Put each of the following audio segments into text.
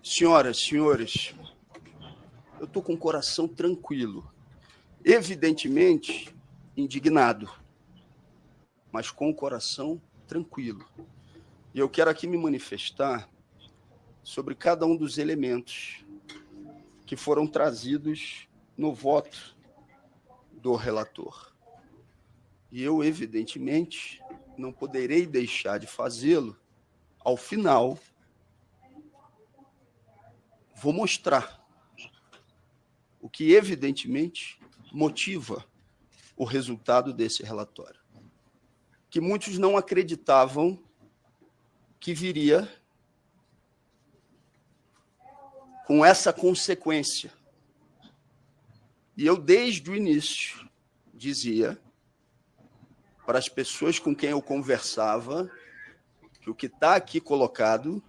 Senhoras, senhores, eu estou com o coração tranquilo, evidentemente indignado, mas com o coração tranquilo. E eu quero aqui me manifestar sobre cada um dos elementos que foram trazidos no voto do relator. E eu, evidentemente, não poderei deixar de fazê-lo. Ao final, vou mostrar o que, evidentemente, motiva o resultado desse relatório, que muitos não acreditavam que viria com essa consequência. E eu, desde o início, dizia para as pessoas com quem eu conversava que o que está aqui colocado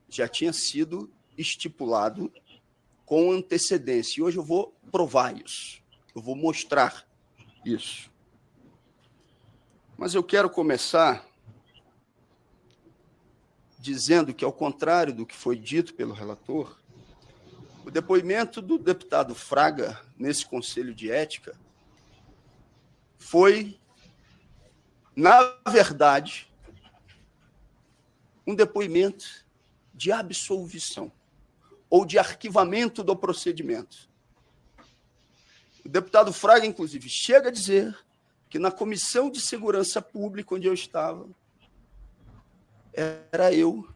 já tinha sido estipulado com antecedência. E hoje eu vou provar isso, eu vou mostrar isso. Mas eu quero começar dizendo que, ao contrário do que foi dito pelo relator, o depoimento do deputado Fraga nesse Conselho de Ética foi, na verdade, um depoimento de absolvição ou de arquivamento do procedimento. O deputado Fraga, inclusive, chega a dizer que na Comissão de Segurança Pública, onde eu estava, era eu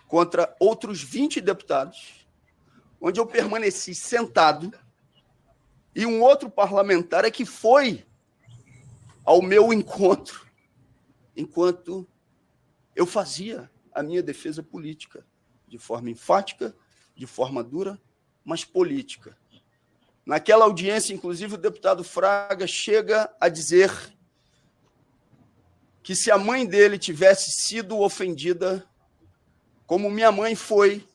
contra outros 20 deputados, onde eu permaneci sentado, e um outro parlamentar é que foi ao meu encontro, enquanto eu fazia a minha defesa política, de forma enfática, de forma dura, mas política. Naquela audiência, inclusive, o deputado Fraga chega a dizer que, se a mãe dele tivesse sido ofendida, como minha mãe foi,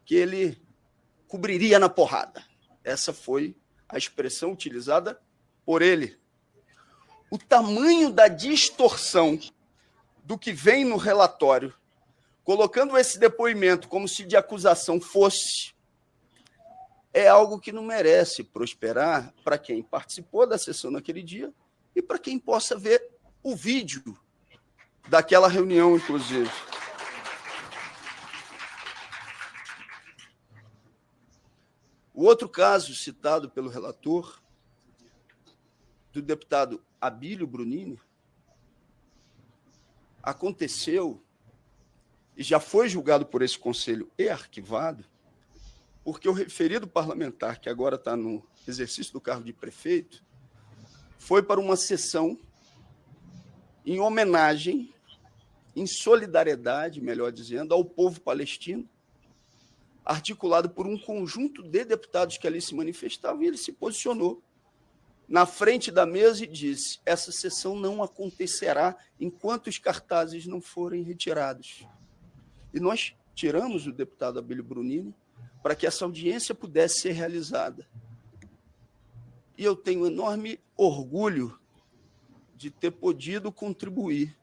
que ele cobriria na porrada. Essa foi a expressão utilizada por ele. O tamanho da distorção do que vem no relatório, colocando esse depoimento como se de acusação fosse, é algo que não merece prosperar para quem participou da sessão naquele dia e para quem possa ver o vídeo daquela reunião, inclusive. O outro caso citado pelo relator, do deputado Abílio Brunini, aconteceu e já foi julgado por esse conselho e arquivado, porque o referido parlamentar, que agora está no exercício do cargo de prefeito, foi para uma sessão em homenagem, em solidariedade, melhor dizendo, ao povo palestino, articulado por um conjunto de deputados que ali se manifestavam, e ele se posicionou na frente da mesa e disse: essa sessão não acontecerá enquanto os cartazes não forem retirados. E nós tiramos o deputado Abílio Brunini para que essa audiência pudesse ser realizada. E eu tenho enorme orgulho de ter podido contribuir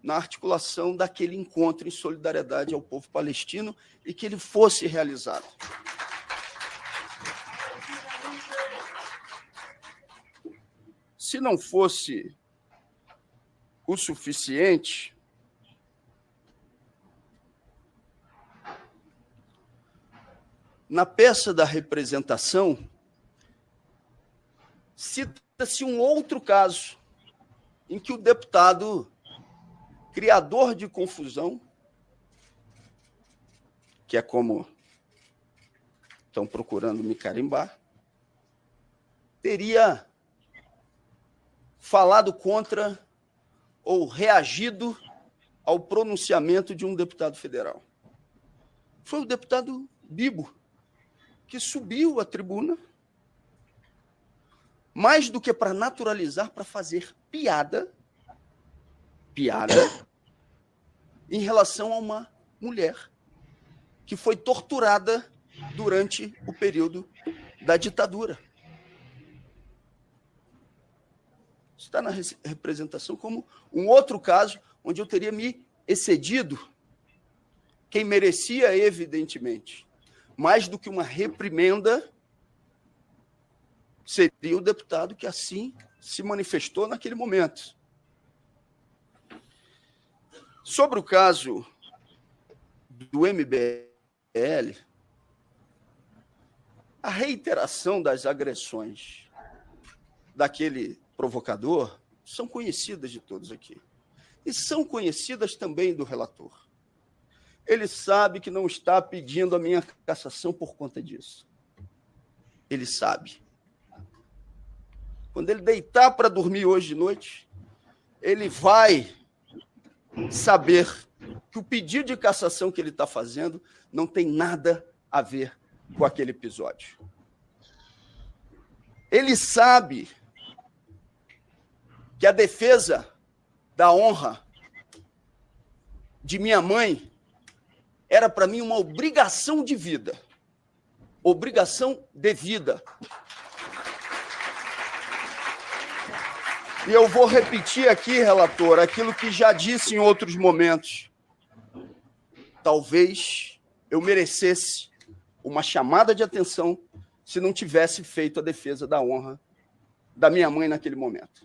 na articulação daquele encontro em solidariedade ao povo palestino e que ele fosse realizado. Se não fosse o suficiente, na peça da representação, cita-se um outro caso em que o deputado criador de confusão, que é como estão procurando me carimbar, teria falado contra ou reagido ao pronunciamento de um deputado federal. Foi o deputado Bibo, que subiu à tribuna, mais do que para naturalizar, para fazer piada em relação a uma mulher que foi torturada durante o período da ditadura. Está na representação como um outro caso onde eu teria me excedido quem merecia, evidentemente, mais do que uma reprimenda, seria o deputado que assim se manifestou naquele momento. Sobre o caso do MBL, a reiteração das agressões daquele provocador são conhecidas de todos aqui. E são conhecidas também do relator. Ele sabe que não está pedindo a minha cassação por conta disso. Ele sabe. Quando ele deitar para dormir hoje de noite, ele vai saber que o pedido de cassação que ele está fazendo não tem nada a ver com aquele episódio. Ele sabe que a defesa da honra de minha mãe era para mim uma obrigação de vida, obrigação de vida. E eu vou repetir aqui, relator, aquilo que já disse em outros momentos. Talvez eu merecesse uma chamada de atenção se não tivesse feito a defesa da honra da minha mãe naquele momento.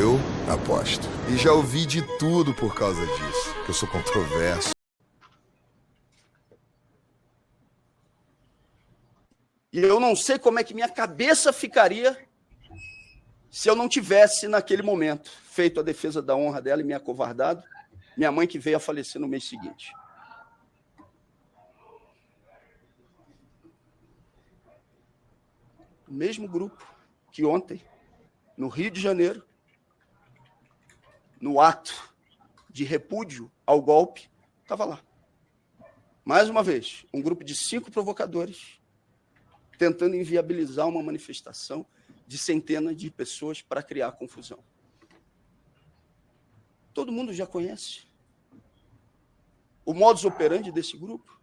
Eu aposto. E já ouvi de tudo por causa disso, que eu sou controverso. E eu não sei como é que minha cabeça ficaria se eu não tivesse, naquele momento, feito a defesa da honra dela e me acovardado, minha mãe que veio a falecer no mês seguinte. O mesmo grupo que ontem, no Rio de Janeiro, no ato de repúdio ao golpe, estava lá. Mais uma vez, um grupo de 5 provocadores tentando inviabilizar uma manifestação de centenas de pessoas para criar confusão. Todo mundo já conhece o modus operandi desse grupo.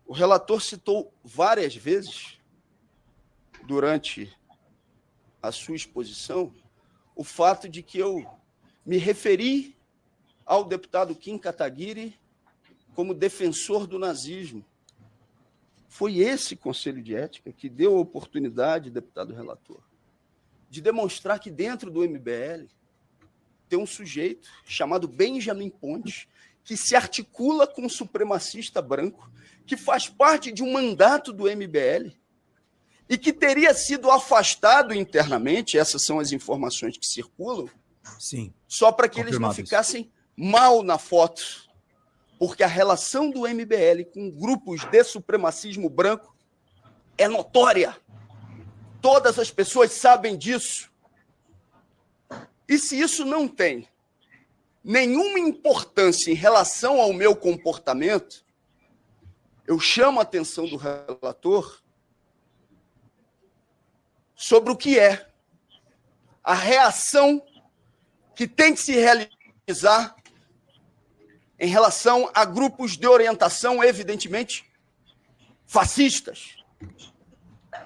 O relator citou várias vezes, durante a sua exposição, o fato de que eu me referi ao deputado Kim Kataguiri como defensor do nazismo. Foi esse Conselho de Ética que deu a oportunidade, deputado relator, de demonstrar que dentro do MBL tem um sujeito chamado Benjamin Pontes, que se articula com um supremacista branco, que faz parte de um mandato do MBL e que teria sido afastado internamente, essas são as informações que circulam, sim, só para que eles não ficassem mal na foto. Porque a relação do MBL com grupos de supremacismo branco é notória. Todas as pessoas sabem disso. E se isso não tem nenhuma importância em relação ao meu comportamento, eu chamo a atenção do relator sobre o que é a reação que tem que se realizar em relação a grupos de orientação, evidentemente, fascistas.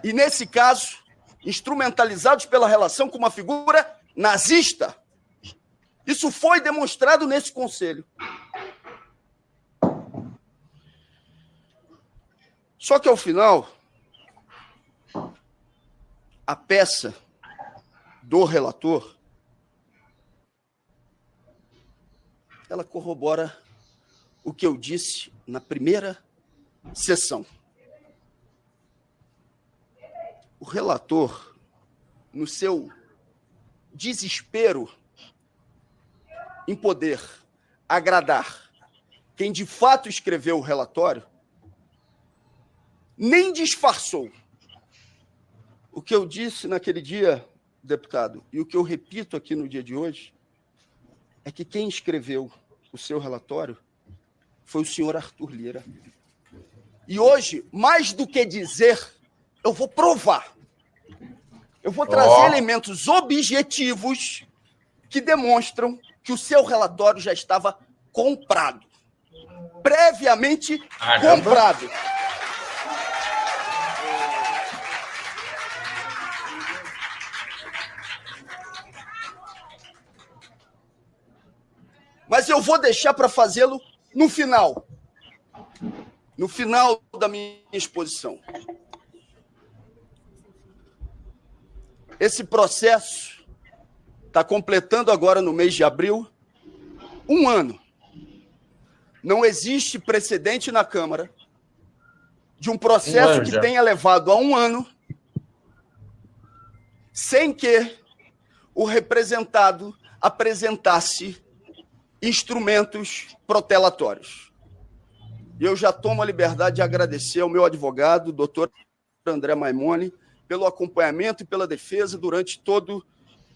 E, nesse caso, instrumentalizados pela relação com uma figura nazista. Isso foi demonstrado nesse conselho. Só que, ao final, a peça do relator, ela corrobora o que eu disse na primeira sessão. O relator, no seu desespero em poder agradar quem de fato escreveu o relatório, nem disfarçou. O que eu disse naquele dia, deputado, e o que eu repito aqui no dia de hoje, é que quem escreveu o seu relatório foi o senhor Arthur Lira. E hoje, mais do que dizer, eu vou provar. Eu vou trazer elementos objetivos que demonstram que o seu relatório já estava comprado. Previamente comprado. Mas eu vou deixar para fazê-lo no final da minha exposição. Esse processo está completando agora, no mês de abril, 1 ano. Não existe precedente na Câmara de um processo que tenha levado a 1 ano sem que o representado apresentasse instrumentos protelatórios. E eu já tomo a liberdade de agradecer ao meu advogado, o doutor André Maimone, pelo acompanhamento e pela defesa durante todo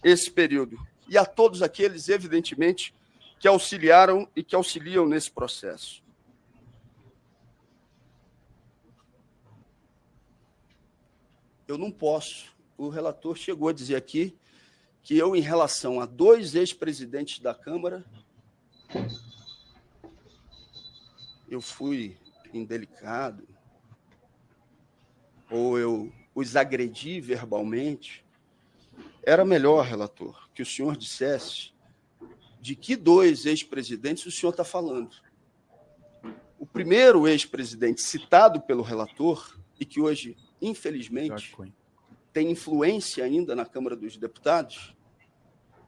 esse período. E a todos aqueles, evidentemente, que auxiliaram e que auxiliam nesse processo. Eu não posso. O relator chegou a dizer aqui que eu, em relação a 2 ex-presidentes da Câmara, eu fui indelicado, ou eu os agredi verbalmente. Era melhor, relator, que o senhor dissesse de que 2 ex-presidentes o senhor está falando. O primeiro ex-presidente citado pelo relator, e que hoje, infelizmente, tem influência ainda na Câmara dos Deputados,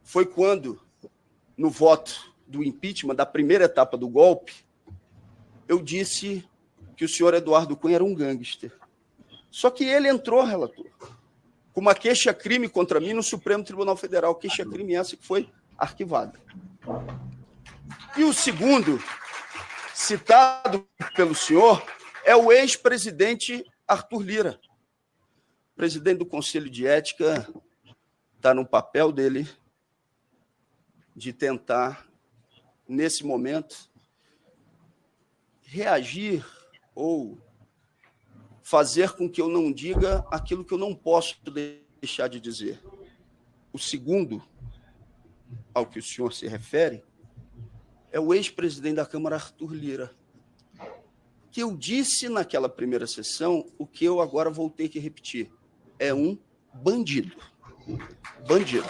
foi quando, no voto do impeachment, da primeira etapa do golpe, eu disse que o senhor Eduardo Cunha era um gangster. Só que ele entrou, relator, com uma queixa-crime contra mim no Supremo Tribunal Federal, queixa-crime essa que foi arquivada. E o segundo, citado pelo senhor, é o ex-presidente Arthur Lira. O presidente do Conselho de Ética está no papel dele de tentar, nesse momento, reagir ou fazer com que eu não diga aquilo que eu não posso deixar de dizer. O segundo, ao que o senhor se refere, é o ex-presidente da Câmara, Arthur Lira, que eu disse naquela primeira sessão o que eu agora vou ter que repetir. É um bandido. Bandido.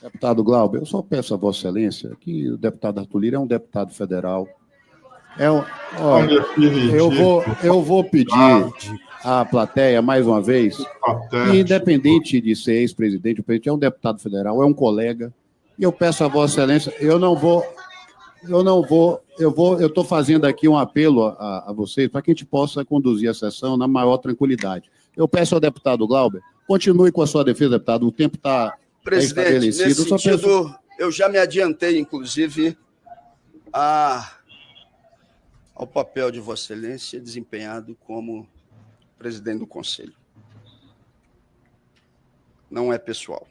Deputado Glauber, eu só peço a Vossa Excelência que o deputado Arthur Lira é um deputado federal. Eu vou pedir à plateia, mais uma vez, que, independente de ser ex-presidente, o presidente é um deputado federal, é um colega, e eu peço a Vossa Excelência, eu estou fazendo aqui um apelo a vocês para que a gente possa conduzir a sessão na maior tranquilidade. Eu peço ao deputado Glauber, continue com a sua defesa, deputado, o tempo está Presidente, nesse sentido, eu já me adiantei, inclusive, ao papel de Vossa Excelência desempenhado como presidente do Conselho. Não é pessoal,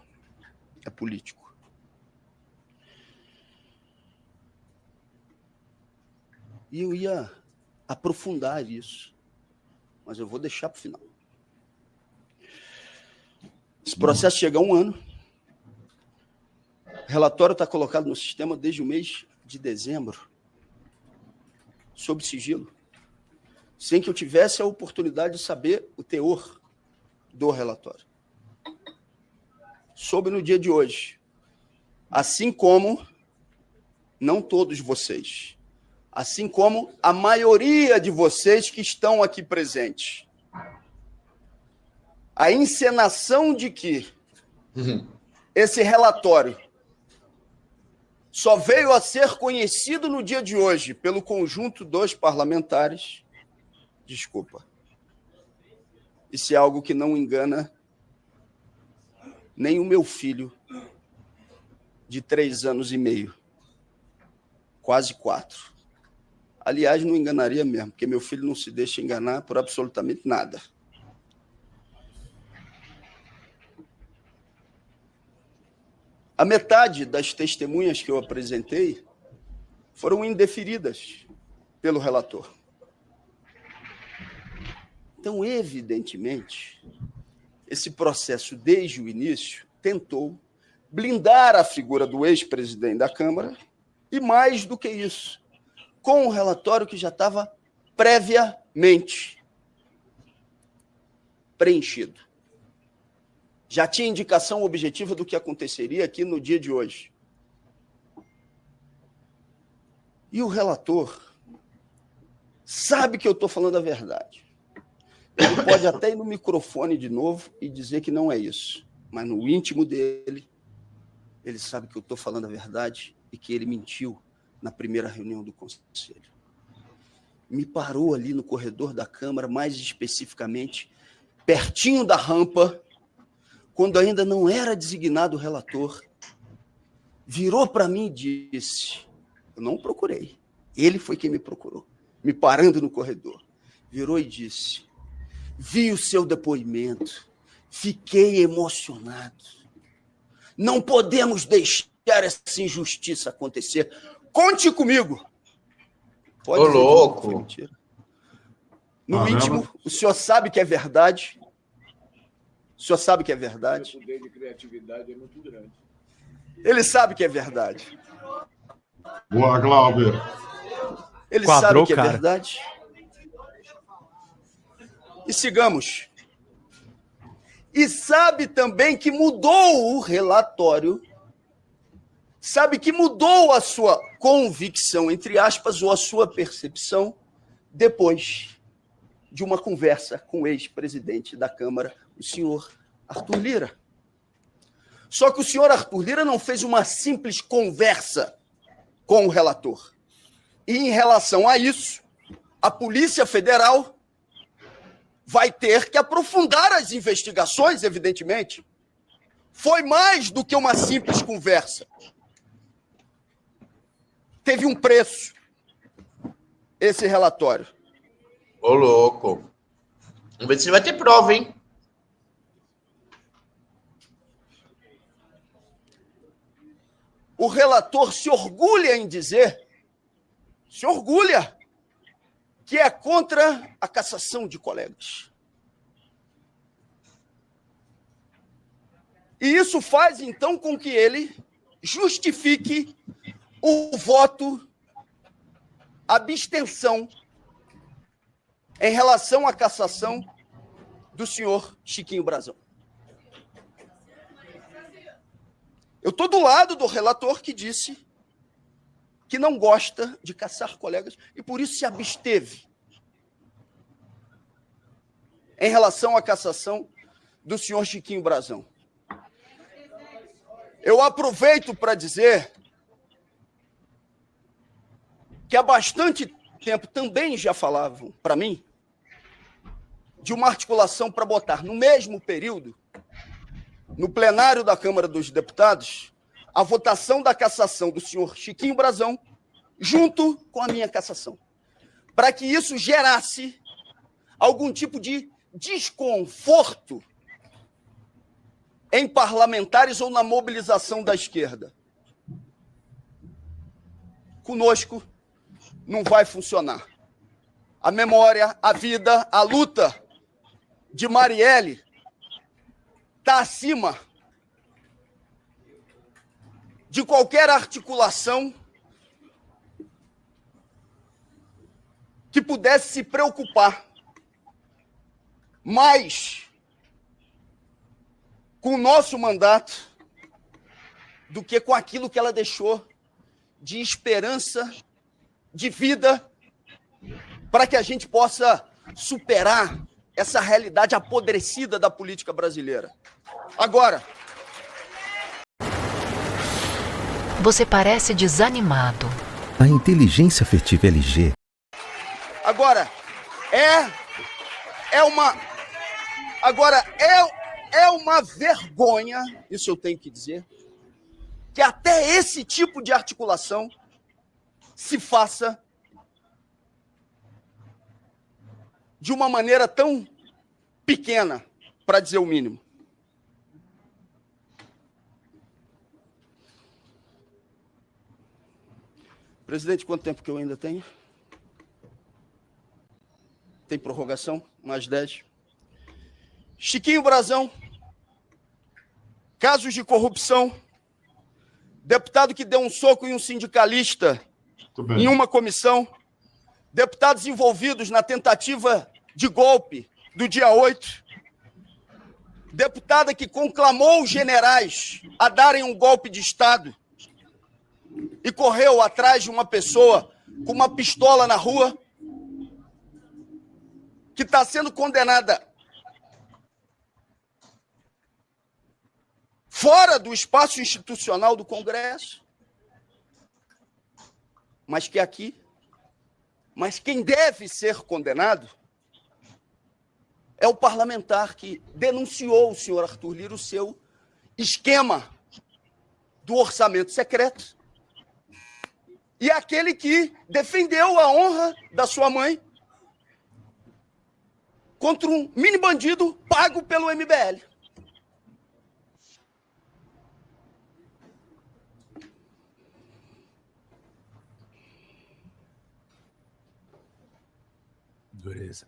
é político. E eu ia aprofundar isso, mas eu vou deixar para o final. Esse processo chega a 1 ano. O relatório está colocado no sistema desde o mês de dezembro, sob sigilo, sem que eu tivesse a oportunidade de saber o teor do relatório. Soube no dia de hoje, assim como, não todos vocês, assim como a maioria de vocês que estão aqui presentes, a encenação de que esse relatório só veio a ser conhecido no dia de hoje pelo conjunto dos parlamentares. Desculpa. Isso é algo que não engana nem o meu filho de 3 anos e meio, quase 4. Aliás, não enganaria mesmo, porque meu filho não se deixa enganar por absolutamente nada. A metade das testemunhas que eu apresentei foram indeferidas pelo relator. Então, evidentemente, esse processo, desde o início, tentou blindar a figura do ex-presidente da Câmara e, mais do que isso, com um relatório que já estava previamente preenchido. já tinha indicação objetiva do que aconteceria aqui no dia de hoje. E o relator sabe que eu estou falando a verdade. Ele pode até ir no microfone de novo e dizer que não é isso, mas no íntimo dele, ele sabe que eu estou falando a verdade e que ele mentiu na primeira reunião do Conselho. Me parou ali no corredor da Câmara, mais especificamente, pertinho da rampa, quando ainda não era designado o relator, virou para mim e disse, eu não procurei, ele foi quem me procurou, me parando no corredor, virou e disse, vi o seu depoimento, fiquei emocionado, não podemos deixar essa injustiça acontecer, conte comigo. Ô, louco. Foi mentira. No íntimo, o senhor sabe que é verdade. O senhor sabe que é verdade. O poder de criatividade é muito grande. Ele sabe que é verdade. Boa, Glauber. Ele sabe que é verdade. E sigamos. E sabe também que mudou o relatório. Sabe que mudou a sua convicção, entre aspas, ou a sua percepção, depois de uma conversa com o ex-presidente da Câmara, o senhor Arthur Lira. Só que o senhor Arthur Lira não fez uma simples conversa com o relator. E em relação a isso, a Polícia Federal vai ter que aprofundar as investigações, evidentemente. Foi mais do que uma simples conversa. Teve um preço, esse relatório. Ô, louco. Vamos ver se vai ter prova, hein? O relator se orgulha em dizer, se orgulha, que é contra a cassação de colegas. E isso faz, então, com que ele justifique o voto abstenção em relação à cassação do senhor Chiquinho Brazão. Eu estou do lado do relator que disse que não gosta de caçar colegas e por isso se absteve em relação à cassação do senhor Chiquinho Brazão. Eu aproveito para dizer que há bastante tempo também já falavam para mim de uma articulação para botar no mesmo período, no plenário da Câmara dos Deputados, a votação da cassação do senhor Chiquinho Brazão junto com a minha cassação, para que isso gerasse algum tipo de desconforto em parlamentares ou na mobilização da esquerda. Conosco não vai funcionar. A memória, a vida, a luta de Marielle está acima de qualquer articulação que pudesse se preocupar mais com o nosso mandato do que com aquilo que ela deixou de esperança, de vida, para que a gente possa superar essa realidade apodrecida da política brasileira. Agora, você parece desanimado. A inteligência afetiva LG. Agora, é uma vergonha, isso eu tenho que dizer, que até esse tipo de articulação se faça de uma maneira tão pequena, para dizer o mínimo. Presidente, quanto tempo que eu ainda tenho? Tem prorrogação? Mais 10. Chiquinho Brazão, casos de corrupção, deputado que deu um soco em um sindicalista em uma comissão, deputados envolvidos na tentativa de golpe do dia 8, Deputada que conclamou os generais a darem um golpe de Estado e correu atrás de uma pessoa com uma pistola na rua, que está sendo condenada fora do espaço institucional do Congresso, mas que aqui, mas quem deve ser condenado é o parlamentar que denunciou o senhor Arthur Lira o seu esquema do orçamento secreto e aquele que defendeu a honra da sua mãe contra um mini bandido pago pelo MBL. Dureza.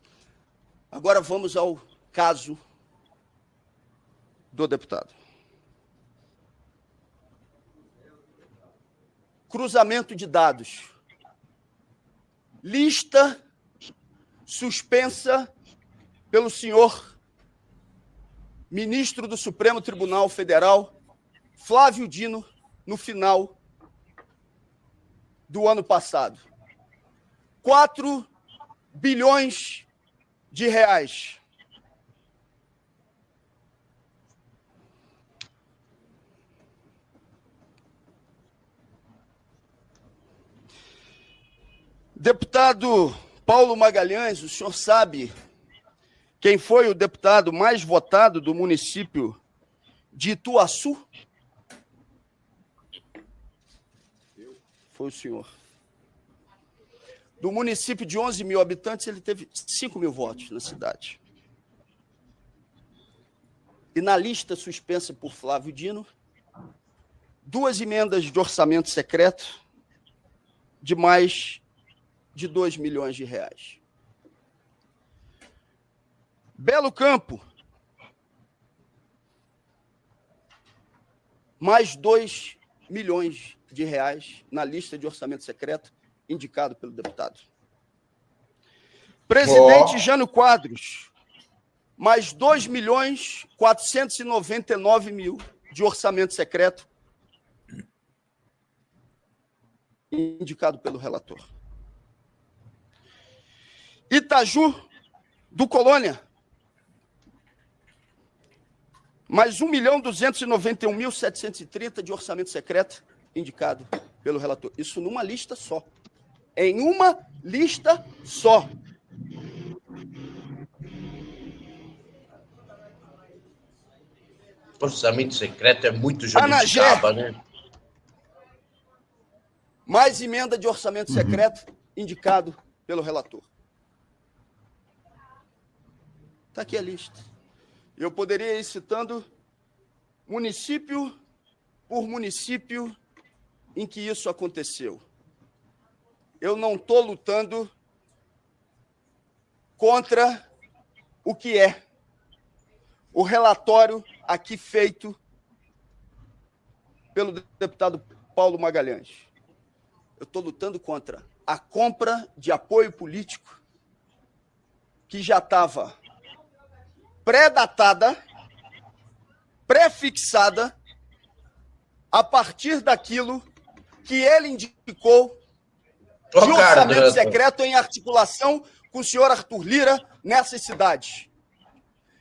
Agora vamos ao caso do deputado. Cruzamento de dados. Lista suspensa pelo senhor ministro do Supremo Tribunal Federal, Flávio Dino, no final do ano passado. 4 bilhões de reais. Deputado Paulo Magalhães, o senhor sabe quem foi o deputado mais votado do município de Ituaçu? Foi o senhor. Do município de 11 mil habitantes, ele teve 5 mil votos na cidade. E na lista suspensa por Flávio Dino, 2 emendas de orçamento secreto de mais de 2 milhões de reais. Belo Campo, mais 2 milhões de reais na lista de orçamento secreto indicado pelo deputado. Presidente Jânio Quadros, mais 2.499.000 de orçamento secreto indicado pelo relator. Itaju do Colônia, mais 1.291.730 de orçamento secreto indicado pelo relator. Isso numa lista só. Em uma lista só. Orçamento secreto é muito jabuticaba, né? Mais emenda de orçamento secreto indicado pelo relator. Está aqui a lista. Eu poderia ir citando município por município em que isso aconteceu. Eu não estou lutando contra o que é o relatório aqui feito pelo deputado Paulo Magalhães. Eu estou lutando contra a compra de apoio político que já estava pré-datada, pré-fixada, a partir daquilo que ele indicou de orçamento secreto em articulação com o senhor Arthur Lira nessas cidades.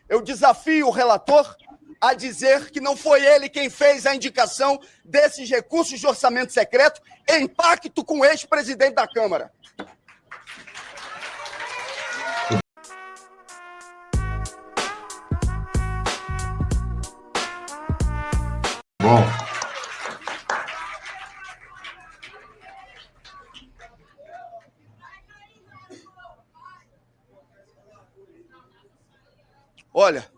Eu desafio o relator a dizer que não foi ele quem fez a indicação desses recursos de orçamento secreto em pacto com o ex-presidente da Câmara. Bom. Olha,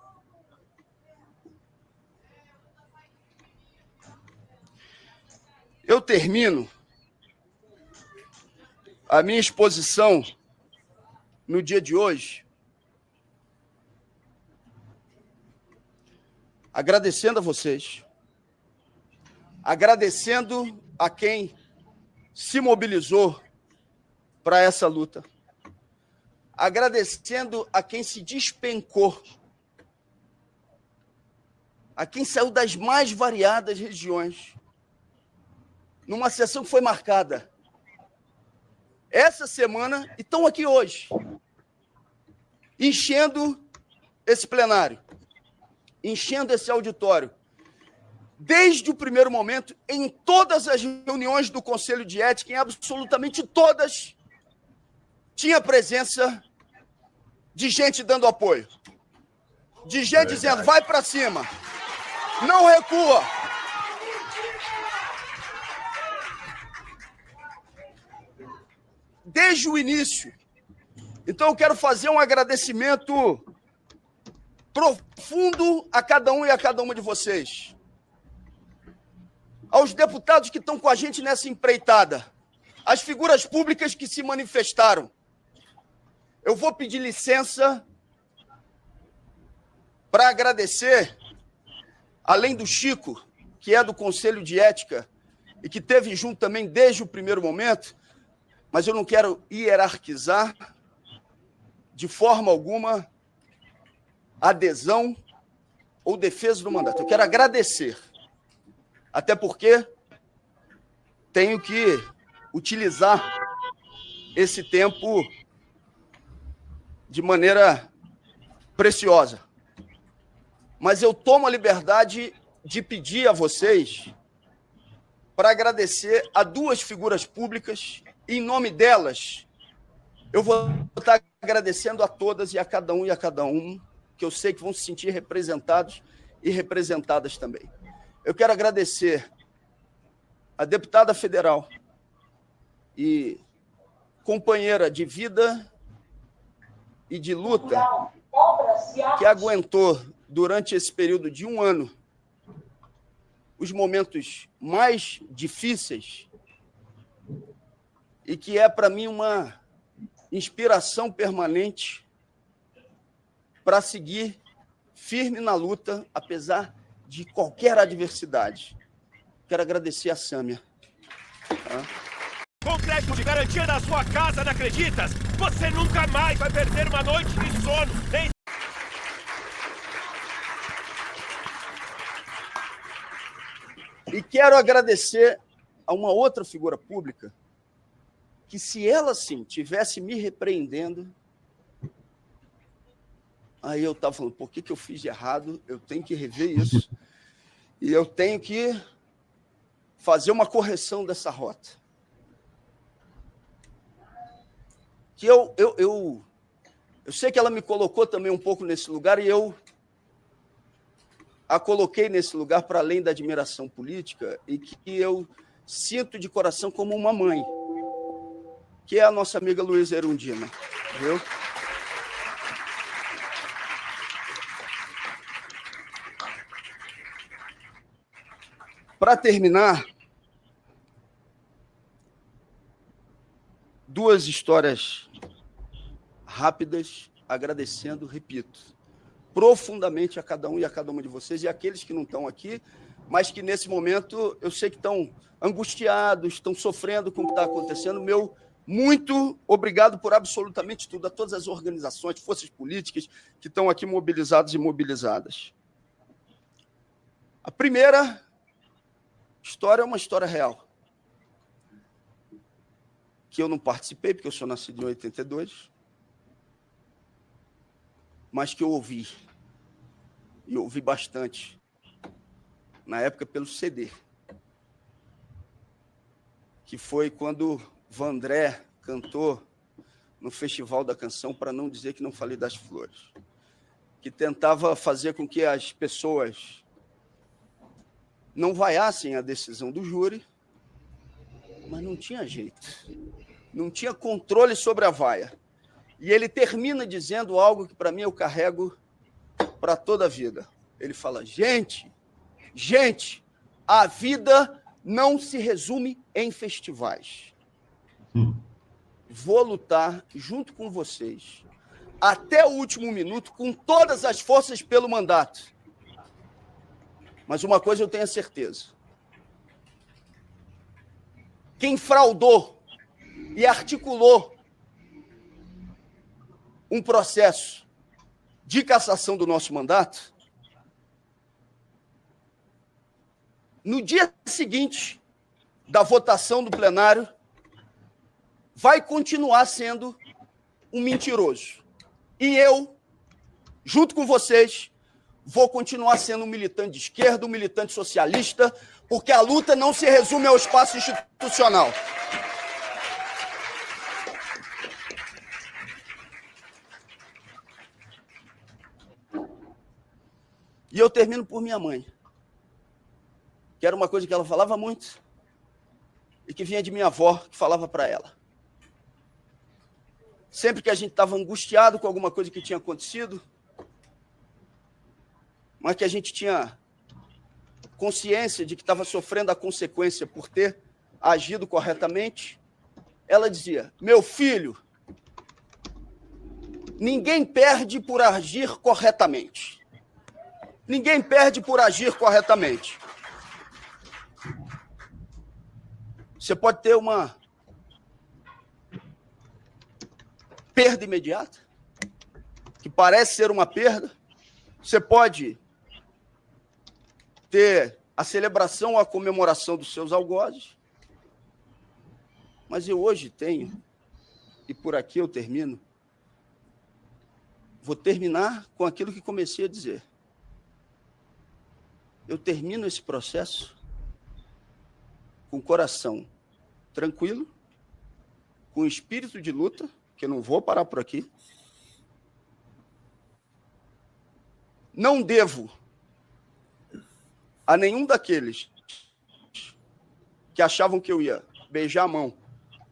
eu termino a minha exposição no dia de hoje agradecendo a vocês, agradecendo a quem se mobilizou para essa luta, agradecendo a quem se despencou a quem saiu das mais variadas regiões, numa sessão que foi marcada essa semana e estão aqui hoje, enchendo esse plenário, enchendo esse auditório. Desde o primeiro momento, em todas as reuniões do Conselho de Ética, em absolutamente todas, tinha presença de gente dando apoio, de gente dizendo, vai para cima, não recua. Desde o início. Então, eu quero fazer um agradecimento profundo a cada um e a cada uma de vocês. Aos deputados que estão com a gente nessa empreitada, às figuras públicas que se manifestaram. Eu vou pedir licença para agradecer, além do Chico, que é do Conselho de Ética e que esteve junto também desde o primeiro momento, mas eu não quero hierarquizar de forma alguma adesão ou defesa do mandato. Eu quero agradecer, até porque tenho que utilizar esse tempo de maneira preciosa. Mas eu tomo a liberdade de pedir a vocês para agradecer a duas figuras públicas, e em nome delas, eu vou estar agradecendo a todas e a cada um que eu sei que vão se sentir representados e representadas também. Eu quero agradecer a deputada federal e companheira de vida e de luta que aguentou durante esse período de 1 ano os momentos mais difíceis e que é, para mim, uma inspiração permanente para seguir firme na luta, apesar de qualquer adversidade. Quero agradecer a Sâmia. Com crédito de garantia na sua casa, não acreditas? Você nunca mais vai perder uma noite de sono. E quero agradecer a uma outra figura pública que, se ela, sim, tivesse me repreendendo, aí eu estava falando, por que eu fiz de errado? Eu tenho que rever isso. E eu tenho que fazer uma correção dessa rota. Que eu sei que ela me colocou também um pouco nesse lugar e eu a coloquei nesse lugar para além da admiração política e que eu sinto de coração como uma mãe, que é a nossa amiga Luísa Erundina, viu? Para terminar, duas histórias rápidas, agradecendo, repito, profundamente a cada um e a cada uma de vocês e aqueles que não estão aqui, mas que nesse momento eu sei que estão angustiados, estão sofrendo com o que está acontecendo. Meu muito obrigado por absolutamente tudo, a todas as organizações, forças políticas que estão aqui mobilizados e mobilizadas. A primeira história é uma história real, que eu não participei, porque eu sou nascido em 82, mas que eu ouvi, e ouvi bastante, na época pelo CD, que foi quando Vandré cantou no Festival da Canção, para não dizer que não falei das flores, que tentava fazer com que as pessoas não vaiassem a decisão do júri, mas não tinha jeito, não tinha controle sobre a vaia. E ele termina dizendo algo que, para mim, eu carrego para toda a vida. Ele fala, gente, a vida não se resume em festivais. Vou lutar junto com vocês até o último minuto, com todas as forças pelo mandato. Mas uma coisa eu tenho a certeza. Quem fraudou e articulou um processo de cassação do nosso mandato no dia seguinte da votação do plenário, vai continuar sendo um mentiroso. E eu, junto com vocês, vou continuar sendo um militante de esquerda, um militante socialista, porque a luta não se resume ao espaço institucional. E eu termino por minha mãe, que era uma coisa que ela falava muito e que vinha de minha avó, que falava para ela. Sempre que a gente estava angustiado com alguma coisa que tinha acontecido, mas que a gente tinha consciência de que estava sofrendo a consequência por ter agido corretamente, ela dizia: meu filho, ninguém perde por agir corretamente. Ninguém perde por agir corretamente. Você pode ter uma perda imediata, que parece ser uma perda. Você pode ter a celebração ou a comemoração dos seus algozes. Mas eu hoje tenho, e por aqui eu termino, vou terminar com aquilo que comecei a dizer. Eu termino esse processo com o coração tranquilo, com espírito de luta, que eu não vou parar por aqui. Não devo a nenhum daqueles que achavam que eu ia beijar a mão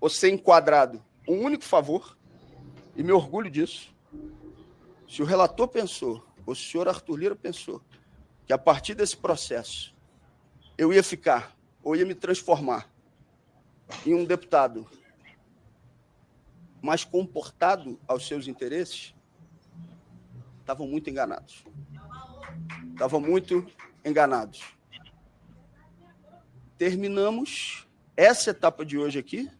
ou ser enquadrado um único favor, e me orgulho disso. Se o relator pensou, ou se o senhor Arthur Lira pensou, que a partir desse processo eu ia ficar, ou ia me transformar em um deputado mais comportado aos seus interesses, estavam muito enganados. Estavam muito enganados. Terminamos essa etapa de hoje aqui,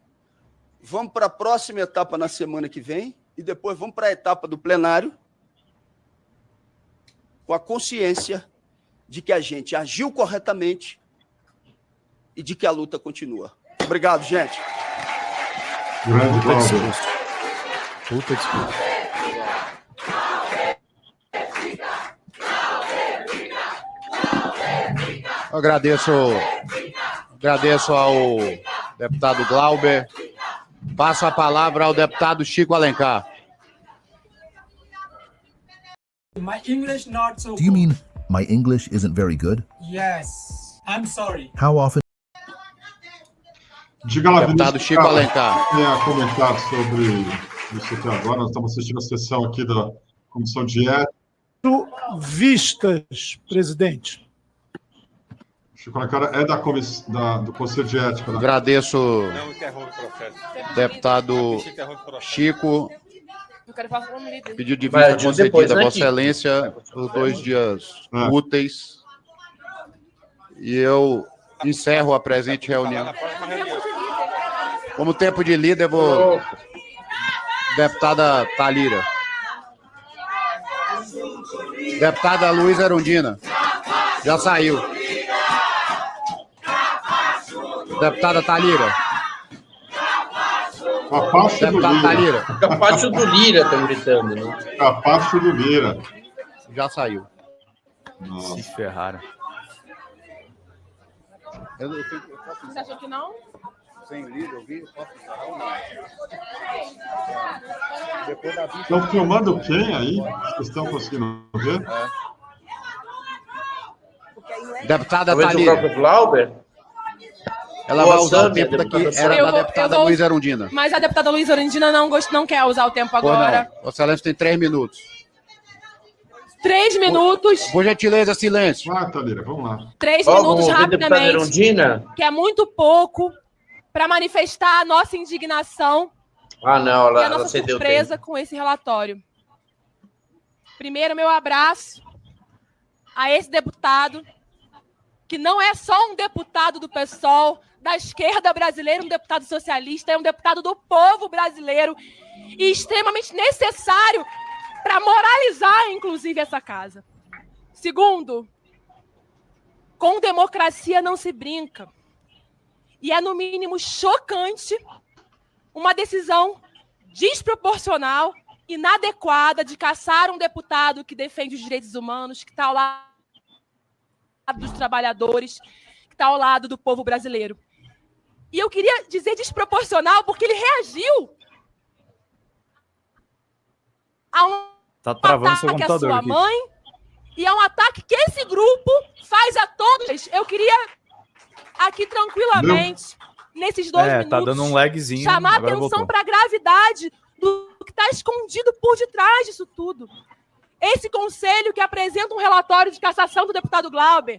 vamos para a próxima etapa na semana que vem, e depois vamos para a etapa do plenário, com a consciência de que a gente agiu corretamente e de que a luta continua. Obrigado, gente. Grande Glauber. Puta disputa. Agradeço ao deputado Glauber. Passo a palavra ao deputado Chico Alencar. My English not so Do you mean my English isn't very good? Yes. I'm sorry. How often? Diga lá, Deputado Chico Alencar. Tem a comentar sobre isso aqui agora. Nós estamos assistindo a sessão aqui da Comissão de Ética. Vistas, presidente. Chico Alencar é do Conselho de Ética. Né? Agradeço, deputado Chico. Pedido de vista concedido a Vossa Excelência por 2 dias úteis. E eu encerro a presente reunião. Como tempo de líder, vou... Deputada Thalira. Deputada Luísa Erundina. Já saiu. Deputada Thalira. Capacho do Lira. Thalira. Capacho do Lira, estão gritando, né? Capacho do Lira. Já saiu. Se ferraram. Você achou que não? Sem líder, eu vi. Estão filmando quem aí? Vocês estão conseguindo ver? Deputada Talvez Thalira. o próprio Glauber? Ela vai usar o tempo daqui. Era da deputada Luísa Erundina. Mas a deputada Luísa Erundina não quer usar o tempo agora. Vossa Excelência tem 3 minutos. 3 minutos. Por gentileza, silêncio. Ah, Thalira, vamos lá. 3 minutos rapidamente. Que é muito pouco para manifestar a nossa indignação e a nossa nossa surpresa com esse relatório. Primeiro, meu abraço a esse deputado, que não é só um deputado do PSOL, da esquerda brasileira, um deputado socialista, é um deputado do povo brasileiro e extremamente necessário para moralizar, inclusive, essa casa. Segundo, Com democracia não se brinca. E é, no mínimo, chocante uma decisão desproporcional, inadequada de caçar um deputado que defende os direitos humanos, que está ao lado dos trabalhadores, que está ao lado do povo brasileiro. E eu queria dizer desproporcional porque ele reagiu a um ataque à sua mãe e a um ataque que esse grupo faz a todos. Eu queria aqui tranquilamente, nesses 2 minutos, tá dando um lagzinho, chamar atenção para a gravidade do que está escondido por detrás disso tudo. Esse conselho que apresenta um relatório de cassação do deputado Glauber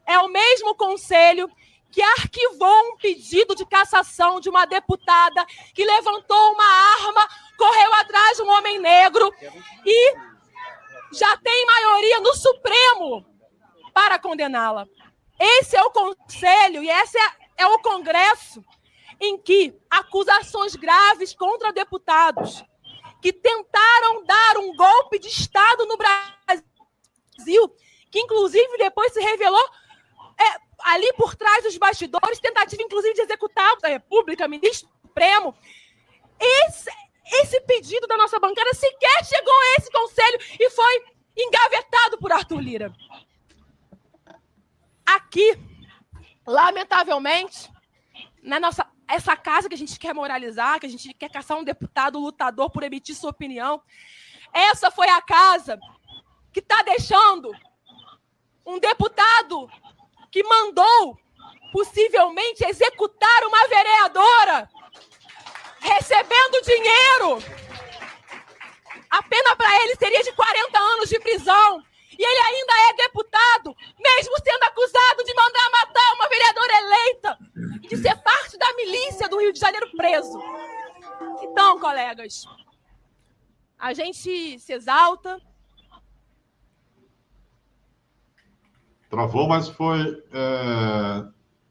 é o mesmo conselho que arquivou um pedido de cassação de uma deputada que levantou uma arma, correu atrás de um homem negro e já tem maioria no Supremo para condená-la. Esse é o conselho e esse é o Congresso em que acusações graves contra deputados que tentaram dar um golpe de Estado no Brasil, que inclusive depois se revelou ali por trás dos bastidores, tentativa inclusive de executar a República, ministro Supremo. Esse pedido da nossa bancada sequer chegou a esse conselho e foi engavetado por Arthur Lira. Aqui, lamentavelmente, essa casa que a gente quer moralizar, que a gente quer caçar um deputado lutador por emitir sua opinião, essa foi a casa que está deixando um deputado que mandou, possivelmente, executar uma vereadora, recebendo dinheiro. A pena para ele seria de 40 anos de prisão. E ele ainda é deputado, mesmo sendo acusado de mandar matar uma vereadora eleita e de ser parte da milícia do Rio de Janeiro preso. Então, colegas, a gente se exalta. Travou, mas foi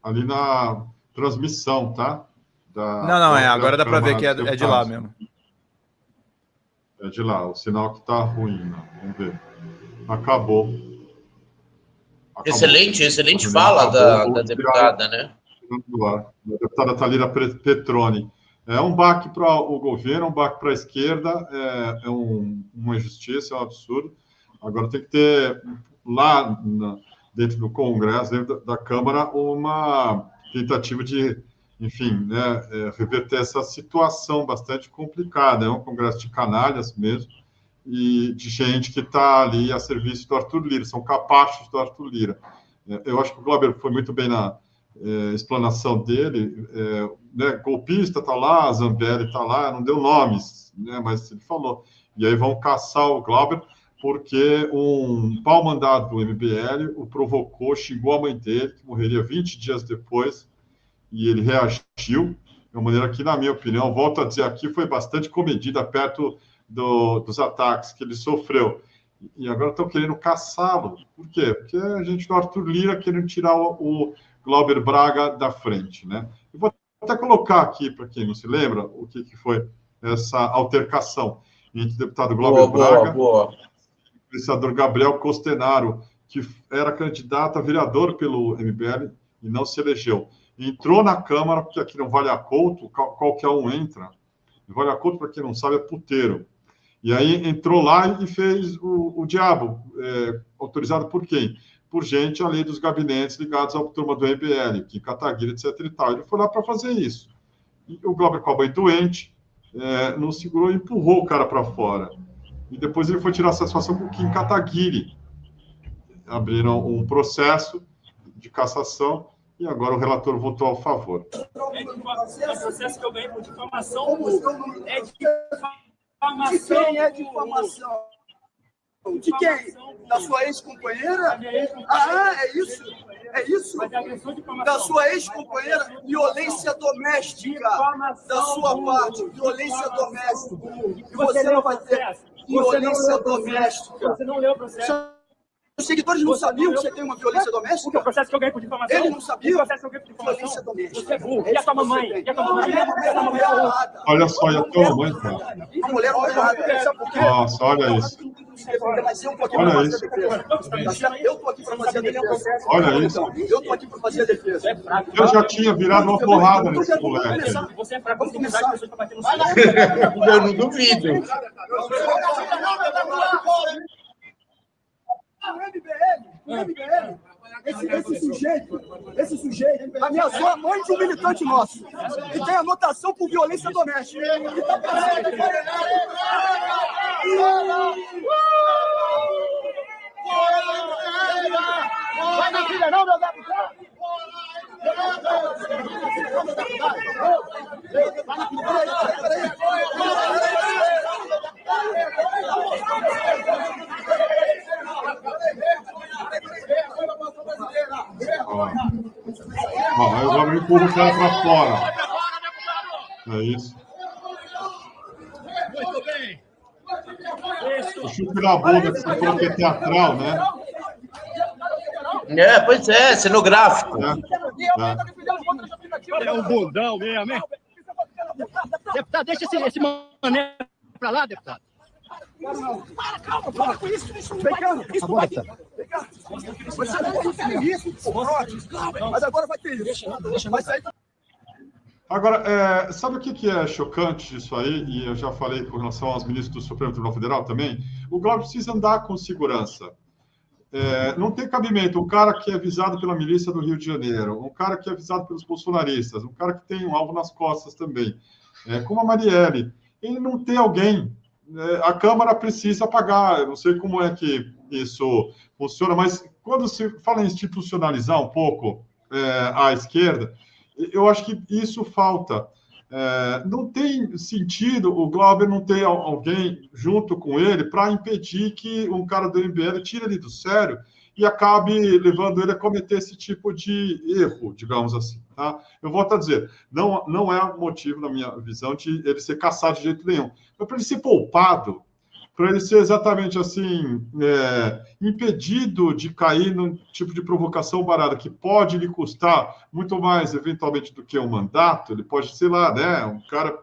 ali na transmissão, tá? Agora dá para ver que é de lá mesmo. É de lá, o sinal que tá ruim, né? Vamos ver. Acabou. Excelente fala da deputada, né? Da deputada Thalira Petroni. É um baque para o governo, um baque para a esquerda, é uma injustiça, é um absurdo. Agora tem que ter lá dentro do Congresso, dentro da Câmara, uma tentativa de, enfim, reverter essa situação bastante complicada. É um Congresso de canalhas mesmo, e de gente que está ali a serviço do Arthur Lira, são capachos do Arthur Lira. Eu acho que o Glauber foi muito bem na explanação dele, golpista está lá, Zambelli está lá, não deu nomes, né, mas ele falou. E aí vão caçar o Glauber porque um pau-mandado do MBL o provocou, xingou a mãe dele, que morreria 20 dias depois, e ele reagiu de uma maneira que, na minha opinião, volto a dizer aqui, foi bastante comedida perto dos ataques que ele sofreu. E agora estão querendo caçá-lo. Por quê? Porque a gente do Arthur Lira querendo tirar o Glauber Braga da frente, né? Eu vou até colocar aqui, para quem não se lembra, o que foi essa altercação entre o deputado Glauber Braga e o vereador Gabriel Costenaro, que era candidato a vereador pelo MBL e não se elegeu. Entrou na Câmara, porque aqui no Vale a Couto, qualquer um entra. No Vale a Couto, para quem não sabe, é puteiro. E aí entrou lá e fez o diabo, autorizado por quem? Por gente ali dos gabinetes ligados à turma do MBL, que Kataguiri, etc. e tal. Ele foi lá para fazer isso. E o Glauber Cowboy doente, não segurou e empurrou o cara para fora. E depois ele foi tirar satisfação com o Kim Kataguiri. Abriram um processo de cassação e agora o relator votou a favor. O processo que eu ganhei por difamação é de difamação. De quem é difamação? De quem? Da sua ex-companheira? É isso? É isso? Da sua ex-companheira? Violência doméstica. Da sua parte, violência doméstica. E você não vai ter violência doméstica. Você não leu o processo. Os seguidores não sabiam que você tem uma violência doméstica? Porque o processo que eu ganhei por difamação. Eles não sabiam? O processo que eu ganhei por difamação. Violência doméstica. Você é burro. E a tua mamãe? E a tua mamãe? Olha só, e a tua mãe, cara. A mulher não é errada. Sabe por quê? Nossa, olha isso. se defender, mas eu estou aqui para fazer a defesa. Eu estou aqui para fazer a defesa. Olha isso. Eu estou aqui para fazer a defesa. Eu já tinha virado uma porrada nesse moleque. Você é fraco, vamos começar as pessoas para bater no seu. Eu não duvido. O MBL, esse sujeito ameaçou a mãe de um militante nosso. E tem anotação por violência doméstica. Vai na filha não, meu deputado! Eu vou me empurrar o cara para fora. É isso. Muito bem. O chute na bunda, que você falou que é teatral, né? Pois é, cenográfico. É um bundão mesmo, hein? Deputado, deixa esse mané pra lá, deputado. Calma com isso. Vem cá. Você não tem isso, mas agora vai ter isso. Vai sair. Agora, sabe o que é chocante disso aí? E eu já falei com relação aos ministros do Supremo Tribunal Federal também. O Glauber precisa andar com segurança. Não tem cabimento um cara que é visado pela milícia do Rio de Janeiro, um cara que é visado pelos bolsonaristas, um cara que tem um alvo nas costas também, como a Marielle. Ele não tem alguém. A Câmara precisa pagar. Eu não sei como é que isso funciona, mas quando se fala em institucionalizar um pouco a esquerda, eu acho que isso falta. Não tem sentido o Glauber não ter alguém junto com ele para impedir que um cara do MBL tire ele do sério e acabe levando ele a cometer esse tipo de erro, digamos assim. Tá? Eu volto a dizer, não é motivo, na minha visão, de ele ser caçado de jeito nenhum. Mas para ele ser poupado, para ele ser exatamente assim, impedido de cair num tipo de provocação barata que pode lhe custar muito mais, eventualmente, do que um mandato, ele pode, sei lá, né, um cara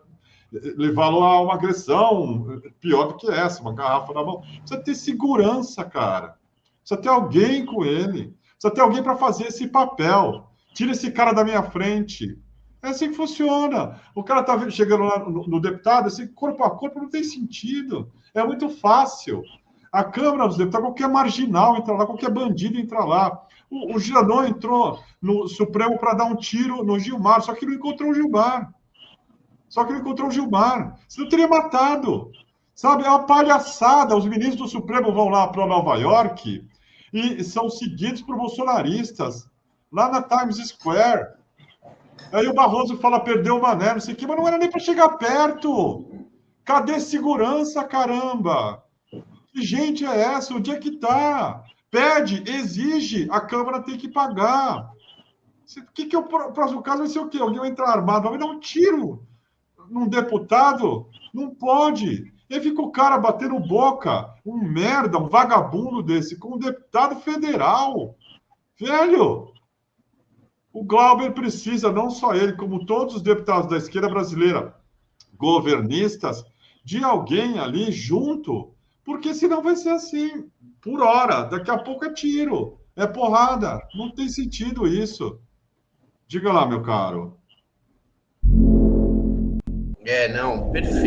levá-lo a uma agressão pior do que essa, uma garrafa na mão. Precisa ter segurança, cara. Precisa ter alguém com ele. Precisa ter alguém para fazer esse papel. Tira esse cara da minha frente. É assim que funciona. O cara está chegando lá no deputado, assim, corpo a corpo não tem sentido. É muito fácil. A Câmara dos Deputados, qualquer marginal entra lá, qualquer bandido entra lá. O Girardot entrou no Supremo para dar um tiro no Gilmar, só que não encontrou o Gilmar. Senão teria matado. Sabe, é uma palhaçada. Os ministros do Supremo vão lá para Nova York e são seguidos por bolsonaristas, lá na Times Square. Aí o Barroso fala, perdeu o Mané, não sei o quê, mas não era nem para chegar perto. Cadê segurança, caramba? Que gente é essa? Onde é que tá? Pede, exige, a Câmara tem que pagar. O que é o próximo caso? Vai ser o quê? Alguém vai entrar armado, vai dar um tiro num deputado? Não pode. E aí fica o cara batendo boca, um merda, um vagabundo desse, com um deputado federal. Velho, o Glauber precisa, não só ele, como todos os deputados da esquerda brasileira, governistas, de alguém ali junto, porque senão vai ser assim, por hora. Daqui a pouco é tiro, é porrada. Não tem sentido isso. Diga lá, meu caro. Não, perfeito.